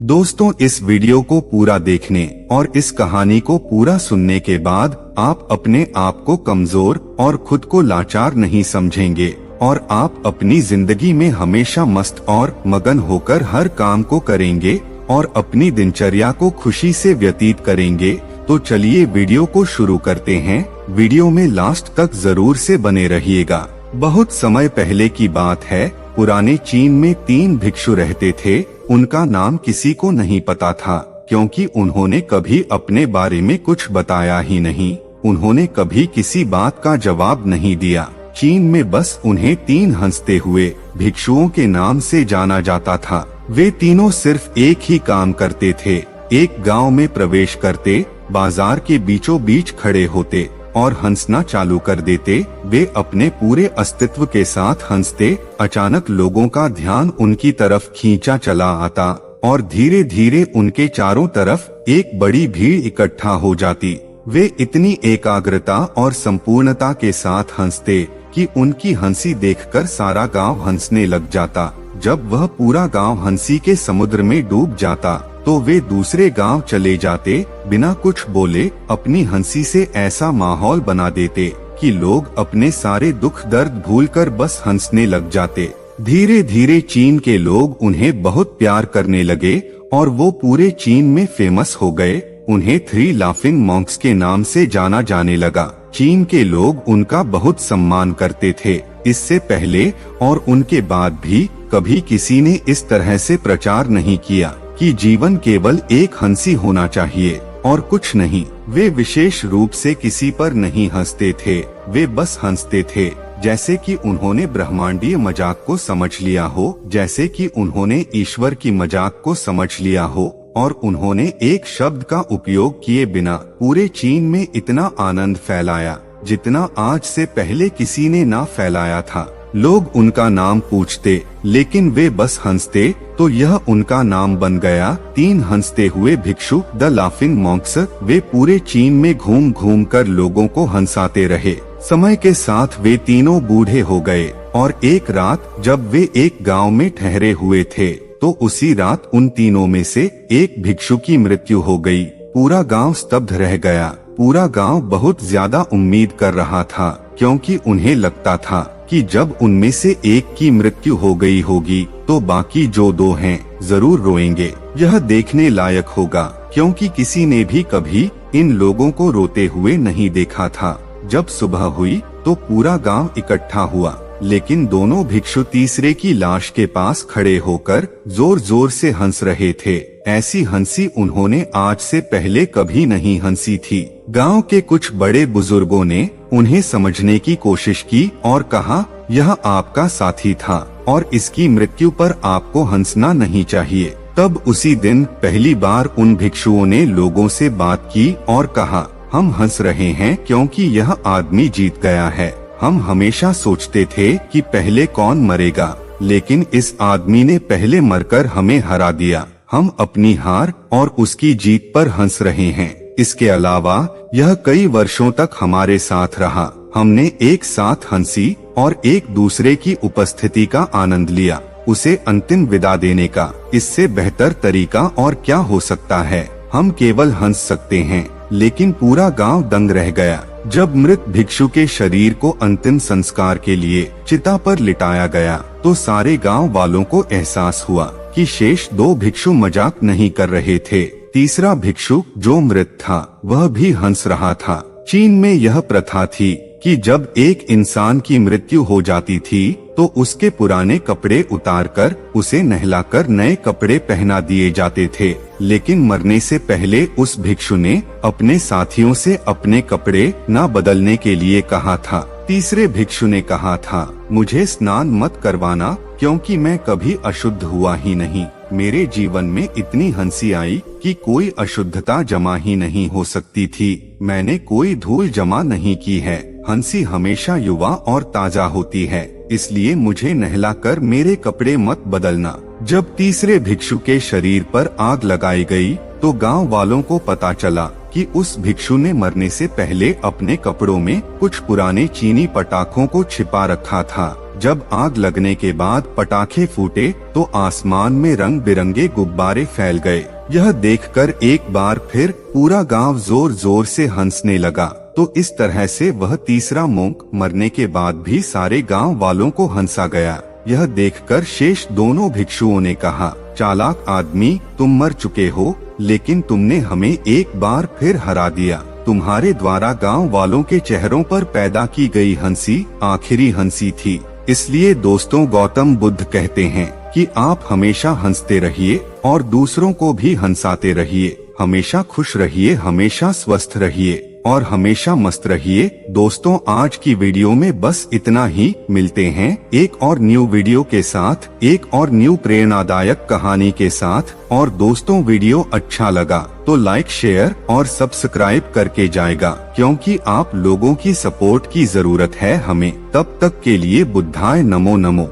दोस्तों, इस वीडियो को पूरा देखने और इस कहानी को पूरा सुनने के बाद आप अपने आप को कमजोर और खुद को लाचार नहीं समझेंगे और आप अपनी जिंदगी में हमेशा मस्त और मगन होकर हर काम को करेंगे और अपनी दिनचर्या को खुशी से व्यतीत करेंगे। तो चलिए वीडियो को शुरू करते हैं। वीडियो में लास्ट तक जरूर से बने रहिएगा। बहुत समय पहले की बात है। पुराने चीन में 3 भिक्षु रहते थे। उनका नाम किसी को नहीं पता था, क्योंकि उन्होंने कभी अपने बारे में कुछ बताया ही नहीं। उन्होंने कभी किसी बात का जवाब नहीं दिया। चीन में बस उन्हें 3 हंसते हुए भिक्षुओं के नाम से जाना जाता था। वे तीनों सिर्फ एक ही काम करते थे। एक गांव में प्रवेश करते, बाजार के बीचों बीच खड़े होते और हंसना चालू कर देते। वे अपने पूरे अस्तित्व के साथ हंसते। अचानक लोगों का ध्यान उनकी तरफ खींचा चला आता और धीरे धीरे उनके चारों तरफ एक बड़ी भीड़ इकट्ठा हो जाती। वे इतनी एकाग्रता और संपूर्णता के साथ हंसते कि उनकी हंसी देखकर सारा गांव हंसने लग जाता। जब वह पूरा गांव हंसी के समुद्र में डूब जाता तो वे दूसरे गांव चले जाते। बिना कुछ बोले अपनी हंसी से ऐसा माहौल बना देते कि लोग अपने सारे दुख दर्द भूलकर बस हंसने लग जाते। धीरे धीरे चीन के लोग उन्हें बहुत प्यार करने लगे और वो पूरे चीन में फेमस हो गए। उन्हें 3 लाफिंग मॉन्क्स के नाम से जाना जाने लगा। चीन के लोग उनका बहुत सम्मान करते थे। इससे पहले और उनके बाद भी कभी किसी ने इस तरह से प्रचार नहीं किया कि जीवन केवल एक हंसी होना चाहिए और कुछ नहीं। वे विशेष रूप से किसी पर नहीं हंसते थे। वे बस हंसते थे जैसे कि उन्होंने ब्रह्मांडीय मजाक को समझ लिया हो, जैसे कि उन्होंने ईश्वर की मजाक को समझ लिया हो और उन्होंने एक शब्द का उपयोग किए बिना पूरे चीन में इतना आनंद फैलाया जितना आज से पहले किसी ने ना फैलाया था। लोग उनका नाम पूछते लेकिन वे बस हंसते, तो यह उनका नाम बन गया। 3 हंसते हुए भिक्षु, द लाफिंग मॉन्क्स। वे पूरे चीन में घूम घूम कर लोगों को हंसाते रहे। समय के साथ वे तीनों बूढ़े हो गए और एक रात जब वे एक गांव में ठहरे हुए थे तो उसी रात उन तीनों में से एक भिक्षु की मृत्यु हो गई। पूरा गांव स्तब्ध रह गया। पूरा गांव बहुत ज्यादा उम्मीद कर रहा था, क्योंकि उन्हें लगता था कि जब उनमें से एक की मृत्यु हो गई होगी तो बाकी जो 2 हैं जरूर रोएंगे। यह देखने लायक होगा, क्योंकि किसी ने भी कभी इन लोगों को रोते हुए नहीं देखा था। जब सुबह हुई तो पूरा गांव इकट्ठा हुआ, लेकिन दोनों भिक्षु तीसरे की लाश के पास खड़े होकर जोर जोर से हंस रहे थे। ऐसी हंसी उन्होंने आज से पहले कभी नहीं हंसी थी। गांव के कुछ बड़े बुजुर्गों ने उन्हें समझने की कोशिश की और कहा, यह आपका साथी था और इसकी मृत्यु पर आपको हंसना नहीं चाहिए। तब उसी दिन पहली बार उन भिक्षुओं ने लोगों से बात की और कहा, हम हंस रहे हैं क्योंकि यह आदमी जीत गया है। हम हमेशा सोचते थे कि पहले कौन मरेगा, लेकिन इस आदमी ने पहले मरकर हमें हरा दिया। हम अपनी हार और उसकी जीत पर हंस रहे हैं। इसके अलावा यह कई वर्षों तक हमारे साथ रहा। हमने एक साथ हंसी और एक दूसरे की उपस्थिति का आनंद लिया। उसे अंतिम विदा देने का इससे बेहतर तरीका और क्या हो सकता है। हम केवल हंस सकते हैं। लेकिन पूरा गांव दंग रह गया। जब मृत भिक्षु के शरीर को अंतिम संस्कार के लिए चिता पर लिटाया गया तो सारे गांव वालों को एहसास हुआ कि शेष 2 भिक्षु मजाक नहीं कर रहे थे। तीसरा भिक्षु जो मृत था वह भी हंस रहा था। चीन में यह प्रथा थी कि जब एक इंसान की मृत्यु हो जाती थी तो उसके पुराने कपड़े उतारकर उसे नहलाकर नए कपड़े पहना दिए जाते थे। लेकिन मरने से पहले उस भिक्षु ने अपने साथियों से अपने कपड़े न बदलने के लिए कहा था। तीसरे भिक्षु ने कहा था, मुझे स्नान मत करवाना, क्योंकि मैं कभी अशुद्ध हुआ ही नहीं। मेरे जीवन में इतनी हंसी आई कि कोई अशुद्धता जमा ही नहीं हो सकती थी। मैंने कोई धूल जमा नहीं की है। हंसी हमेशा युवा और ताजा होती है, इसलिए मुझे नहलाकर मेरे कपड़े मत बदलना। जब तीसरे भिक्षु के शरीर पर आग लगाई गई तो गांव वालों को पता चला कि उस भिक्षु ने मरने से पहले अपने कपड़ों में कुछ पुराने चीनी पटाखों को छिपा रखा था। जब आग लगने के बाद पटाखे फूटे तो आसमान में रंग बिरंगे गुब्बारे फैल गए। यह देखकर एक बार फिर पूरा गांव जोर जोर से हंसने लगा। तो इस तरह से वह तीसरा मोंक मरने के बाद भी सारे गांव वालों को हंसा गया। यह देखकर शेष दोनों भिक्षुओं ने कहा, चालाक आदमी, तुम मर चुके हो, लेकिन तुमने हमें एक बार फिर हरा दिया। तुम्हारे द्वारा गांव वालों के चेहरों पर पैदा की गई हंसी आखिरी हंसी थी। इसलिए दोस्तों, गौतम बुद्ध कहते हैं कि आप हमेशा हंसते रहिए और दूसरों को भी हंसाते रहिए। हमेशा खुश रहिए, हमेशा स्वस्थ रहिए और हमेशा मस्त रहिए। दोस्तों, आज की वीडियो में बस इतना ही। मिलते हैं एक और न्यू वीडियो के साथ, एक और न्यू प्रेरणादायक कहानी के साथ। और दोस्तों, वीडियो अच्छा लगा तो लाइक, शेयर और सब्सक्राइब करके जाएगा, क्योंकि आप लोगों की सपोर्ट की जरूरत है हमें। तब तक के लिए बुद्धाय नमो नमो।